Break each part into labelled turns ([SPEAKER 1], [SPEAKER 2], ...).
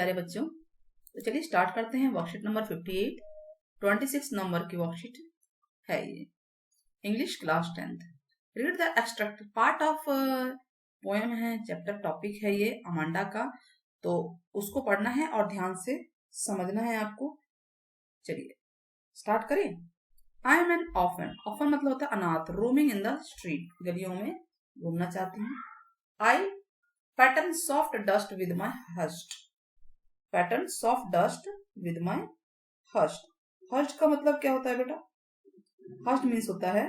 [SPEAKER 1] प्यारे बच्चों, तो चलिए स्टार्ट करते हैं। वर्कशीट नंबर 58, 26 नंबर की वर्कशीट है ये। English class 10th। Read the extract part of poem है, चैप्टर टॉपिक है ये अमांडा का, तो उसको पढ़ना है और ध्यान से समझना है आपको। चलिए स्टार्ट करें। I am an orphan, orphan मतलब होता है अनाथ, रोमिंग इन द स्ट्रीट, गलियों में घूमना चाहती हूँ। I pattern soft dust with my haste, pattern soft dust with my haste. Haste का मतलब क्या होता है बेटा? हस्ट मीन्स होता है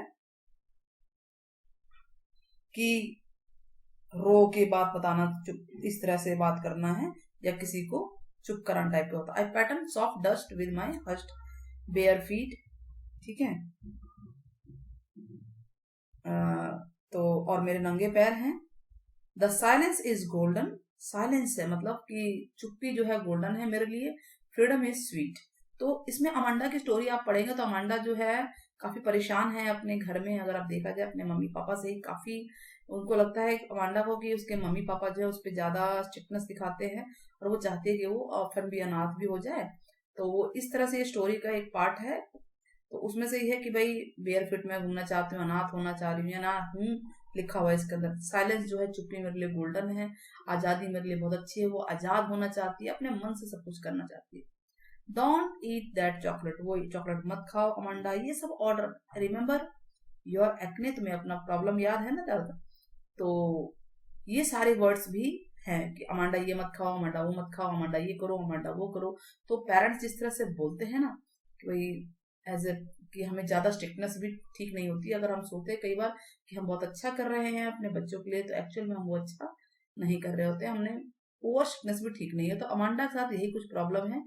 [SPEAKER 1] कि रो के बात बताना, चुप इस तरह से बात करना है या किसी को चुप कराना टाइप का होता है। I pattern soft dust with my haste bare feet, ठीक है। तो और मेरे नंगे पैर हैं। The silence is golden, silence है मतलब कि चुप्पी जो है गोल्डन है मेरे लिए। Freedom is sweet. तो इसमें अमांडा की स्टोरी आप पढ़ेंगे तो अमांडा जो है काफी परेशान है अपने घर में। अगर आप देखा जाए अपने मम्मी पापा से ही काफी उनको लगता है अमांडा को कि उसके मम्मी पापा जो है उस पर ज्यादा स्ट्रिक्टनेस दिखाते हैं और वो चाहते हैं कि वो ऑर्फन भी, अनाथ भी हो जाए। तो वो इस तरह से ये स्टोरी का एक पार्ट है। तो उसमें से ये है कि भाई बेयर फिट में घूमना चाहती हूँ, अनाथ होना चाह रही हूँ, अनाथ हूँ लिखा हुआ है इसके अंदर। साइलेंस जो है, चुप्पी मेरे लिए गोल्डन है। आजादी मेरे लिए बहुत अच्छी है, वो आजाद होना चाहती है, अपने मन से सब कुछ करना चाहती है। डोंट ईट दैट चॉकलेट, वो चॉकलेट मत खाओ अमांडा, ये सब ऑर्डर। रिमेम्बर योर एक्ने, तुम्हें अपना प्रॉब्लम याद है ना दर्द। तो ये सारे वर्ड्स भी हैं कि अमांडा ये मत खाओ, अमांडा वो मत खाओ, अमांडा ये करो, अमांडा वो करो। तो पेरेंट्स जिस तरह से बोलते हैं ना कि भाई एज ए कि हमें ज्यादा स्ट्रिक्टनेस भी ठीक नहीं होती। अगर हम सोचते हैं कई बार कि हम बहुत अच्छा कर रहे हैं अपने बच्चों के लिए, तो एक्चुअल में हम वो अच्छा नहीं कर रहे होते। हमने ओवर स्ट्रिक्टनेस भी ठीक नहीं है। तो अमांडा के साथ यही कुछ प्रॉब्लम है।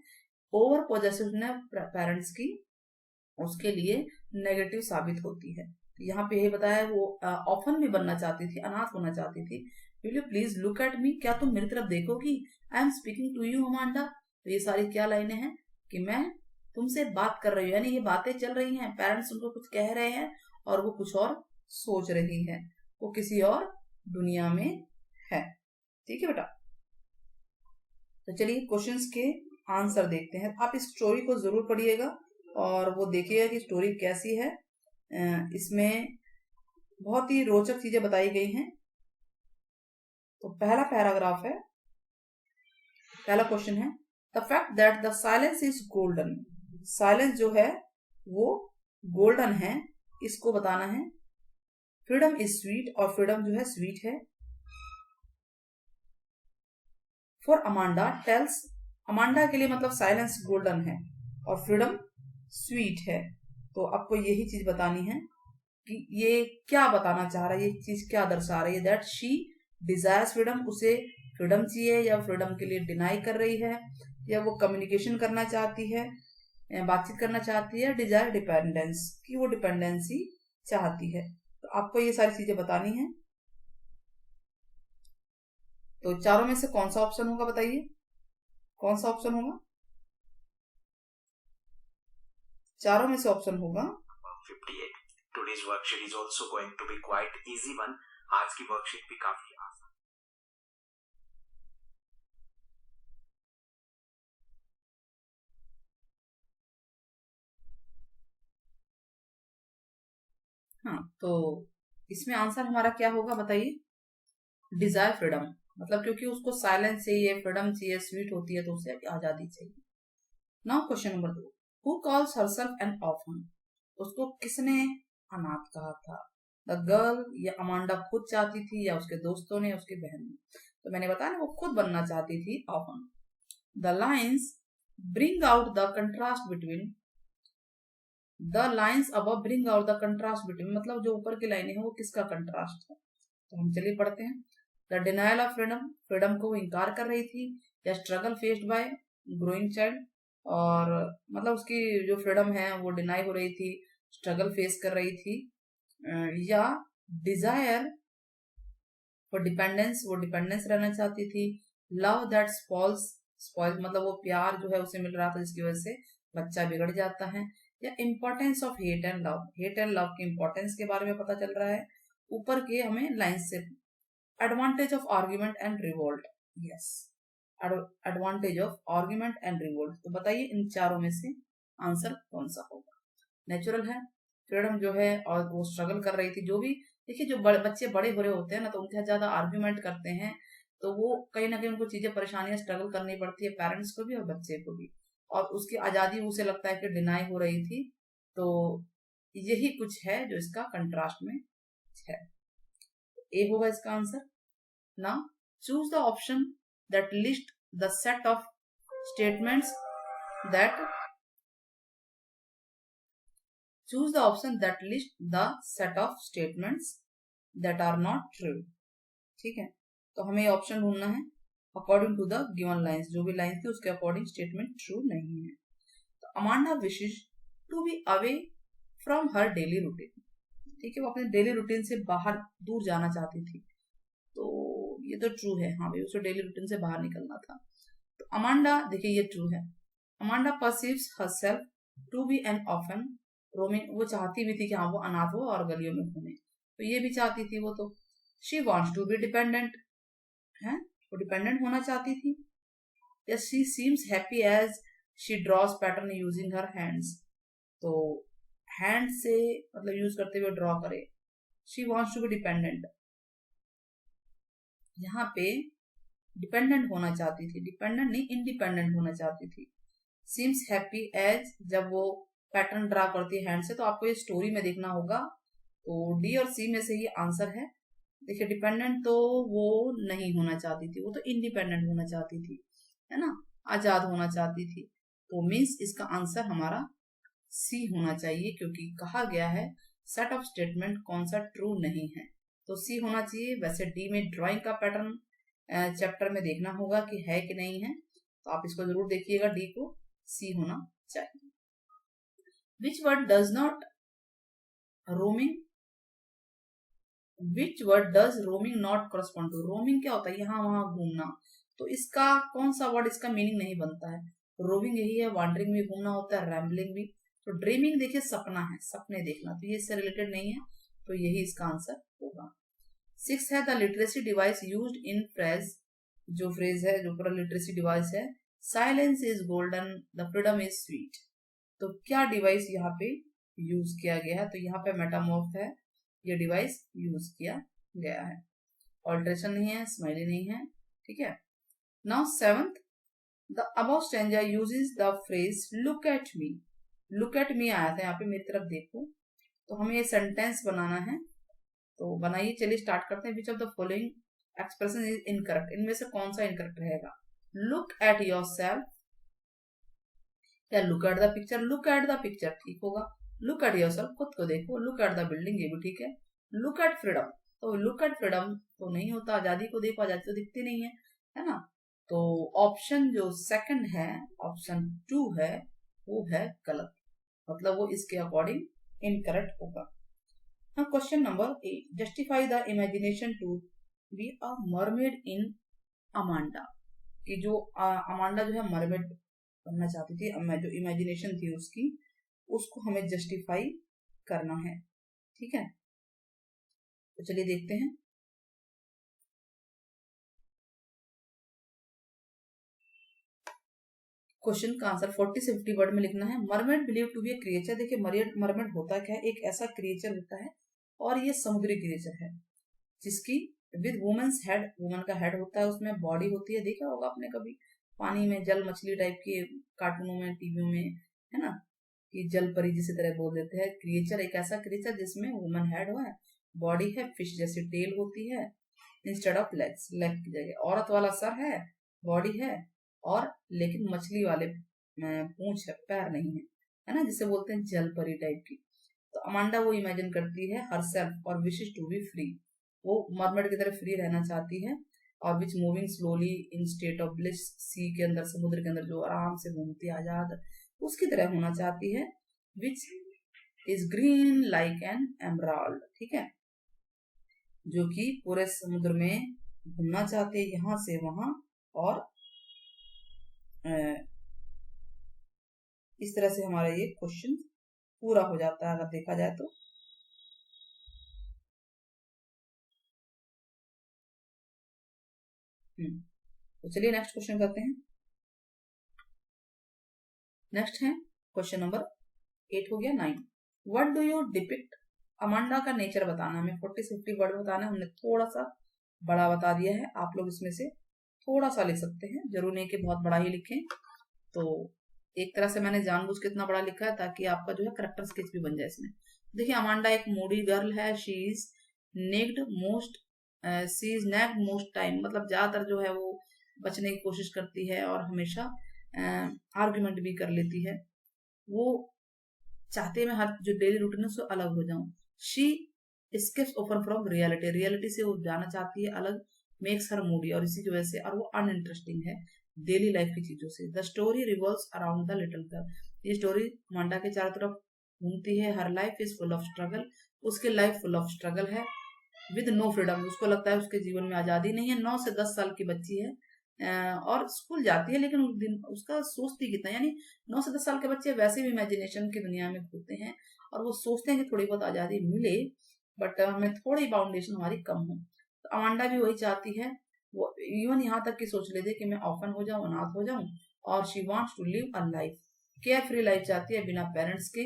[SPEAKER 1] ओवर पॉजेसिवनेस पेरेंट्स की उसके लिए नेगेटिव साबित होती है। तो यहाँ पे यही बताया वो ऑफन भी बनना चाहती थी, अनाथ होना चाहती थी। Will you please look at me, क्या तुम मेरी तरफ देखोगी? I am speaking to you Amanda. तो ये सारी क्या लाइनें हैं कि मैं तुमसे बात कर रही हूँ, यानी ये बातें चल रही हैं, पेरेंट्स उनको कुछ कह रहे हैं और वो कुछ और सोच रही है, वो किसी और दुनिया में है। ठीक है बेटा, तो चलिए क्वेश्चंस के आंसर देखते हैं। आप इस स्टोरी को जरूर पढ़िएगा और वो देखिएगा कि स्टोरी कैसी है। इसमें बहुत ही रोचक चीजें बताई गई हैं। तो पहला पैराग्राफ है, पहला क्वेश्चन है the fact that the silence is golden. Silence जो है वो गोल्डन है, इसको बताना है। फ्रीडम इज स्वीट, और फ्रीडम जो है स्वीट है। फॉर अमांडा टेल्स, अमांडा के लिए मतलब साइलेंस गोल्डन है और फ्रीडम स्वीट है। तो आपको यही चीज बतानी है कि ये क्या बताना चाह रहा है, ये चीज क्या दर्शा रही है। दैट शी डिजायर्स फ्रीडम, उसे फ्रीडम चाहिए या फ्रीडम के लिए डिनाई कर रही है, या वो कम्युनिकेशन करना चाहती है, बातचीत करना चाहती है। डिजायर डिपेंडेंस, की वो डिपेंडेंसी चाहती है। तो आपको ये सारी चीजें बतानी है। तो चारों में से कौन सा ऑप्शन होगा बताइए, कौन सा ऑप्शन होगा? चारों में से ऑप्शन होगा
[SPEAKER 2] 58. Today's worksheet is also going to be quite easy one. आज की वर्कशीट भी काफी आसान।
[SPEAKER 1] हाँ, तो इसमें आंसर हमारा क्या होगा बताइए? डिजायर फ्रीडम, मतलब क्योंकि उसको साइलेंस चाहिए, फ्रीडम चाहिए, स्वीट होती है तो उसे आजादी चाहिए। Now question number 2, who calls herself N orphan, उसको किसने अनाथ कहा था? द गर्ल, या अमांडा खुद चाहती थी, या उसके दोस्तों ने, उसकी बहन ने? तो मैंने बताया ना वो खुद बनना चाहती थी orphan. The lines bring out the contrast between, the lines अब bring out the contrast between, मतलब जो ऊपर की लाइनें हैं वो किसका कंट्रास्ट है? तो हम चलिए पढ़ते हैं। The denial of freedom, freedom को वो इनकार कर रही थी, या struggle faced by growing child, और मतलब उसकी जो फ्रीडम है वो डिनाई हो रही थी, स्ट्रगल फेस कर रही थी, या डिजायर फॉर डिपेंडेंस, वो डिपेंडेंस रहना चाहती थी। लव दैट स्पॉइल्स, स्पॉइल मतलब वो प्यार जो है उसे मिल रहा था जिसकी वजह से बच्चा बिगड़ जाता है। या importance of hate and love, hate and love की इम्पोर्टेंस के बारे में पता चल रहा है ऊपर के हमें लाइन से। Advantage of argument and revolt, yes advantage of argument and revolt. तो बताइए इन चारों में से आंसर कौन सा होगा। नेचुरल है, फ्रीडम जो है, और वो स्ट्रगल कर रही थी। जो भी देखिए, जो बच्चे बड़े हो रहे होते हैं ना, तो उनके साथ ज्यादा आर्ग्यूमेंट करते हैं, तो वो कहीं ना कहीं उनको चीजें परेशानियां स्ट्रगल करनी पड़ती है, पेरेंट्स को भी और बच्चे को भी। और उसकी आजादी उसे लगता है कि डिनाई हो रही थी। तो यही कुछ है जो इसका कंट्रास्ट में है। ए होगा इसका answer. Now choose the option that list the set of statements that choose the option that list the set of statements that are not true। ठीक है, तो हमें ऑप्शन ढूंढना है according to the given lines. जो भी line थी उसके अकॉर्डिंग स्टेटमेंट ट्रू नहीं है। तो Amanda wishes to be away from her daily routine. ठीक है, वो अपने डेली रूटीन से बाहर दूर जाना चाहती थी। तो ये तो ट्रू है, हाँ भाई, उसे डेली रूटीन से बाहर निकलना था। तो अमांडा, देखिए ये ट्रू है। Amanda perceives herself to be an orphan roaming. वो चाहती भी थी कि हाँ वो अनाथ हो और गलियों में घूमे, तो ये भी चाहती थी वो। तो she wants to be dependent है, वो डिपेंडेंट होना चाहती थी। या she seems happy as she draws pattern using her hands. तो हैंड से मतलब यूज करते हुए ड्रॉ करे। She wants to be dependent, यहाँ पे डिपेंडेंट होना चाहती थी, डिपेंडेंट नहीं इंडिपेंडेंट होना चाहती थी। सीम्स हैप्पी एज, जब वो पैटर्न ड्रा करती है हैंड से, तो आपको ये स्टोरी में देखना होगा। तो डी और सी में से ये आंसर है। देखिए डिपेंडेंट तो वो नहीं होना चाहती थी, वो तो इंडिपेंडेंट होना चाहती थी, है ना, आजाद होना चाहती थी। तो मीन्स इसका आंसर हमारा सी होना चाहिए, क्योंकि कहा गया है सेट ऑफ स्टेटमेंट कौन सा ट्रू नहीं है, तो सी होना चाहिए। वैसे डी में ड्राइंग का पैटर्न चैप्टर में देखना होगा कि है कि नहीं है, तो आप इसको जरूर देखिएगा, डी को सी होना चाहिए। Which word does not roaming? Which word does roaming not correspond to? roaming क्या होता है? यहाँ वहां घूमना। तो इसका कौन सा वर्ड इसका मीनिंग नहीं बनता है? रोविंग यही है, वॉन्डरिंग भी घूमना होता है, रैम्बलिंग भी। तो ड्रीमिंग देखिए सपना है, सपने देखना, तो ये इससे रिलेटेड नहीं है, तो यही इसका आंसर होगा। 6 है the literacy device used in phrase. जो फ्रेज है, जो पूरा लिटरेसी डिवाइस है, silence is golden the freedom is sweet. तो क्या डिवाइस यहाँ पे यूज किया गया है? तो यहाँ पे मेटामॉर्फ है, ये डिवाइस यूज किया गया है। ऑल्ट्रेशन नहीं है, स्माइली नहीं है, ठीक है। Now 7th, the above stanza uses the phrase look at me. Look at मी आया था यहाँ पे, मेरी तरफ देखो। तो हमें ये सेंटेंस बनाना है, तो बनाइए। चलिए स्टार्ट करते हैं। Which of the following expression is incorrect? इनमें से कौन सा इनकरेक्ट रहेगा? लुक एट योरसेल्फ या look at the picture? Look at the picture ठीक होगा। लुक एट योरसेल्फ, खुद को देखो। लुक एट द बिल्डिंग, ये भी ठीक है। लुक एट फ्रीडम, तो लुक एट फ्रीडम तो नहीं होता, आजादी को देखो, आजादी तो दिखती नहीं है ना। तो ऑप्शन जो सेकंड है, ऑप्शन 2 है, वो है गलत, मतलब वो इसके अकॉर्डिंग इनकरेक्ट होगा। हाँ, question number 8, justify the imagination to be a mermaid in Amanda. कि जो अमांडा जो है मरमेड बनना चाहती थी, जो इमेजिनेशन थी उसकी, उसको हमें जस्टिफाई करना है, ठीक है। तो चलिए देखते हैं। क्वेश्चन का आंसर 40 से 50 वर्ड में लिखना है। Mermaid believe to be a creature. देखिए मरमेड होता क्या है? एक ऐसा क्रिएचर होता है, और ये समुद्री क्रिएचर है, जिसकी विद वुमेन्स हेड, वुमन का हेड होता है, उसमें बॉडी होती है। देखा होगा आपने कभी पानी में जल मछली टाइप के कार्टूनों में, टीवियों में, है ना, कि जल परी जिस तरह बोल देते हैं। क्रिएचर एक ऐसा क्रिएचर जिसमें वुमन हेड है, बॉडी है, फिश जैसी टेल होती है इंस्टेड ऑफ लेग्स, लेग की जगह औरत वाला सर है, बॉडी है, और लेकिन मछली वाले पूंछ है, पैर नहीं है ना, जिसे बोलते हैं जल परी टाइप की। तो अमांडा वो इमेजिन करती है हरसेल्फ और विशेष टू बी फ्री। वो मरमेड की तरह फ्री रहना चाहती है, और which moving slowly in state of bliss, sea के अंदर, समुद्र के अंदर जो आराम से घूमती है आजाद, उसकी तरह होना चाहती है। Which is green like an emerald, ठीक है, जो कि पूरे समुद्र में घूमना चाहते हैं यहां से वहां, और इस तरह से हमारा ये क्वेश्चन पूरा हो जाता है अगर देखा जाए तो। तो चलिए नेक्स्ट क्वेश्चन करते हैं। नेक्स्ट है क्वेश्चन नंबर 8 हो गया। 9, what do you depict, Amanda का नेचर बताना, हमें 40 से 50 वर्ड बताना है। हमने थोड़ा सा बड़ा बता दिया है, आप लोग इसमें से थोड़ा सा लिख सकते हैं, जरूर नहीं कि बहुत बड़ा ही लिखें। तो एक तरह से मैंने जानबूझ के इतना बड़ा लिखा है ताकि आपका जो है करेक्टर स्केच भी बन जाए इसमें। देखिए अमांडा एक मूडी गर्ल है, she is nagged most, she is nagged most time, मतलब ज्यादातर जो है वो बचने की कोशिश करती है और हमेशा आर्ग्यूमेंट भी कर लेती है। वो चाहते हैं मैं हर जो डेली रूटीन है उससे अलग हो जाऊं। She scapes open from reality, reality से वो जाना चाहती है अलग, मेक्स हर मूडी, और इसी की वजह से और वो अनइंटरेस्टिंग है डेली लाइफ की चीजों से। The story revolves around the little girl, ये स्टोरी अमांडा के चारों तरफ घूमती है। हर life is full of struggle, उसके लाइफ फुल ऑफ स्ट्रगल है। विद नो फ्रीडम, उसको लगता है उसके जीवन में आजादी नहीं है। 9 से 10 साल की बच्ची है और स्कूल जाती है, लेकिन उस दिन उसका सोचती कितना, यानी 9 से 10 साल के बच्चे वैसे भी इमेजिनेशन की दुनिया में घूमते हैं और वो सोचते हैं कि थोड़ी बहुत आजादी मिले, बट हमें थोड़ी बाउंडेशन हमारी कम हो। तो अमांडा भी वही चाहती है, वो इवन यहाँ तक कि सोच लेते कि मैं ऑफन हो जाऊं, अनाथ हो जाऊं, और she wants to live a life, care free life चाहती है बिना पेरेंट्स के।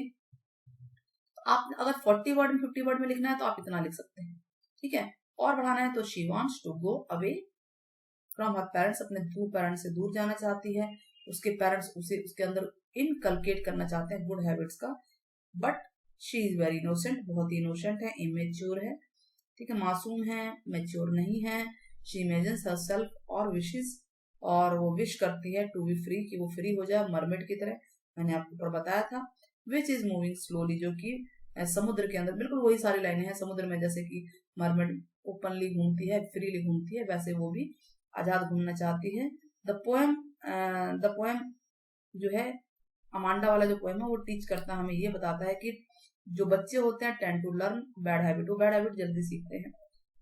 [SPEAKER 1] आप अगर 40 वर्ड में 50 वर्ड में लिखना है तो आप इतना लिख सकते हैं, ठीक है। और बढ़ाना है तो she wants to go away from her parents, अपने दूर पेरेंट्स से दूर जाना चाहती है। उसके पेरेंट्स उसे उसके अंदर इनकलकेट करना चाहते हैं गुड हैबिट्स का, but she is very innocent, बहुत ही इनोसेंट है, इमेच्योर है, ठीक है, मासूम है, मेच्योर नहीं है। शी इमेजिन्स हरसेल्फ और विशेस, और वो विश करती है टू बी फ्री, कि वो फ्री हो जाए मरमेड की तरह, मैंने आपको ऊपर बताया था। विच इज मूविंग स्लोली, जो कि समुद्र के अंदर, बिल्कुल वही सारी लाइनें हैं समुद्र में, जैसे कि मरमेड ओपनली घूमती है, फ्रीली घूमती है, वैसे वो भी आजाद घूमना चाहती है। द पोएम जो है अमांडा वाला जो पोएम है वो टीच करता है, हमें ये बताता है कि जो बच्चे होते हैं tend to learn bad habit, वो बैड हैबिट जल्दी सीखते हैं,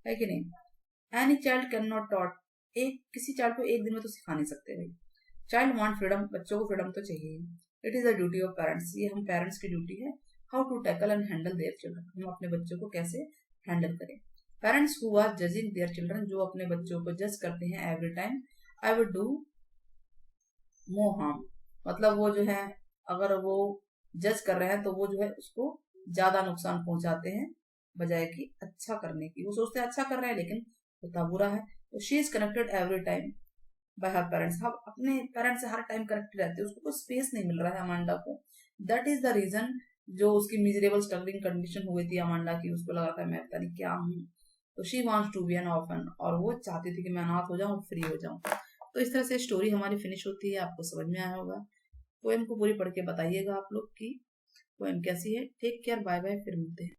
[SPEAKER 1] है कि नहीं। Any child can not taught, एक किसी चाइल्ड को एक दिन में तो सिखा नहीं सकते भाई। चाइल्ड वांट फ्रीडम, बच्चों को फ्रीडम तो चाहिए। It is the duty of parents, ये हम पेरेंट्स की ड्यूटी है। How to tackle and handle their children, हम अपने बच्चों को कैसे हैंडल करें। Parents who are judging their children, जो अपने बच्चों को जज करते हैं every time, I would do more harm, मतलब वो जो है अगर वो जज कर रहे हैं तो वो जो है उसको ज्यादा नुकसान पहुंचाते हैं बजाय कि अच्छा करने की। वो सोचते हैं अच्छा कर रहे हैं लेकिन होता बुरा है। तो she is connected every time bye her parents, हम अपने पेरेंट्स से हर टाइम कनेक्टेड रहते हैं, उसको कोई स्पेस नहीं मिल रहा है अमांडा को। दैट इज द रीजन जो उसकी मिजरेबल स्ट्रगलिंग कंडीशन हुई थी अमांडा की, उसको लगा था मैं पता नहीं क्या हूँ। तो she wants to be an orphan, और वो चाहती थी कि मैं अनाथ हो जाऊं, फ्री हो जाऊं। तो इस तरह से स्टोरी हमारी फिनिश होती है, आपको समझ में आया होगा। पोएम को पूरी पढ़ के बताइएगा आप लोग की पोएम कैसी है। टेक केयर, बाय बाय, फिर मिलते हैं।